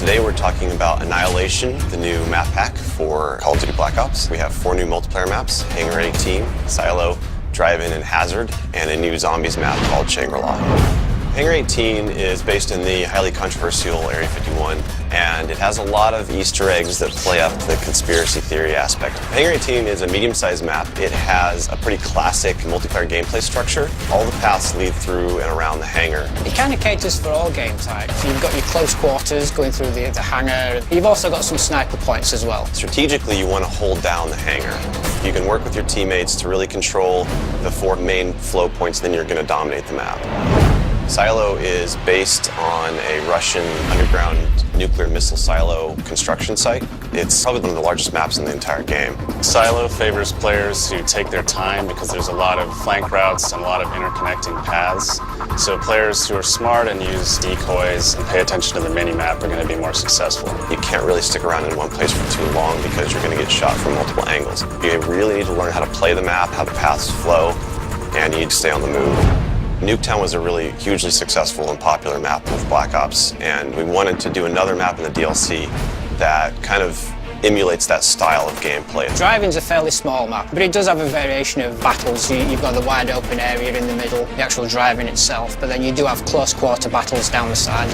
Today we're talking about Annihilation, the new map pack for Call of Duty Black Ops. We have 4 new multiplayer maps: Hangar 18, Silo, Drive-In, and Hazard, and a new zombies map called Shangri-La. Hangar 18 is based in the highly controversial Area 51, and it has a lot of Easter eggs that play up the conspiracy theory aspect. Hangar 18 is a medium-sized map. It has a pretty classic multiplayer gameplay structure. All the paths lead through and around the hangar. It kind of caters for all game types. You've got your close quarters going through the hangar. You've also got some sniper points as well. Strategically, you want to hold down the hangar. You can work with your teammates to really control the 4 main flow points, then you're going to dominate the map. Silo is based on a Russian underground nuclear missile silo construction site. It's probably one of the largest maps in the entire game. Silo favors players who take their time because there's a lot of flank routes and a lot of interconnecting paths. So players who are smart and use decoys and pay attention to the mini-map are going to be more successful. You can't really stick around in one place for too long because you're going to get shot from multiple angles. You really need to learn how to play the map, how the paths flow, and you need to stay on the move. Nuketown was a really hugely successful and popular map with Black Ops, and we wanted to do another map in the DLC that kind of emulates that style of gameplay. Drive-In's a fairly small map, but it does have a variation of battles. You've got the wide open area in the middle, the actual Drive-In itself, but then you do have close quarter battles down the side.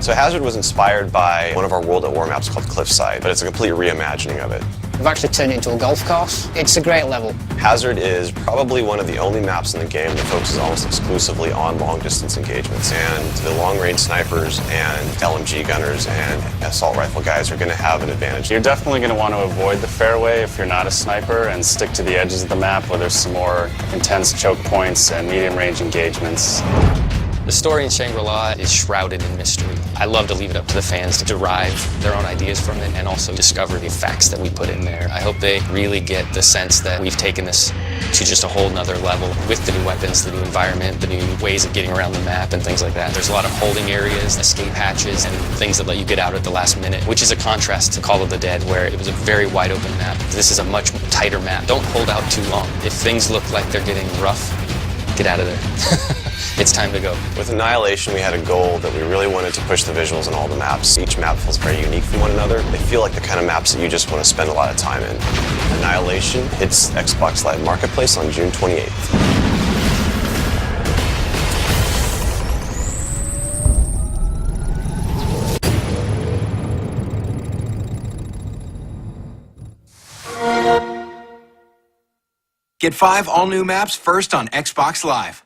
So Hazard was inspired by one of our World at War maps called Cliffside, but it's a complete reimagining of it. We've actually turned it into a golf course. It's a great level. Hazard is probably one of the only maps in the game that focuses almost exclusively on long-distance engagements, and the long-range snipers and LMG gunners and assault rifle guys are going to have an advantage. You're definitely going to want to avoid the fairway if you're not a sniper and stick to the edges of the map where there's some more intense choke points and medium-range engagements. The story in Shangri-La is shrouded in mystery. I love to leave it up to the fans to derive their own ideas from it and also discover the facts that we put in there. I hope they really get the sense that we've taken this to just a whole nother level with the new weapons, the new environment, the new ways of getting around the map and things like that. There's a lot of holding areas, escape hatches, and things that let you get out at the last minute, which is a contrast to Call of the Dead, where it was a very wide open map. This is a much tighter map. Don't hold out too long. If things look like they're getting rough, get out of there. It's time to go. With Annihilation, we had a goal that we really wanted to push the visuals in all the maps. Each map feels very unique from one another. They feel like the kind of maps that you just want to spend a lot of time in. Annihilation hits Xbox Live Marketplace on June 28th. Get 5 all-new maps first on Xbox Live.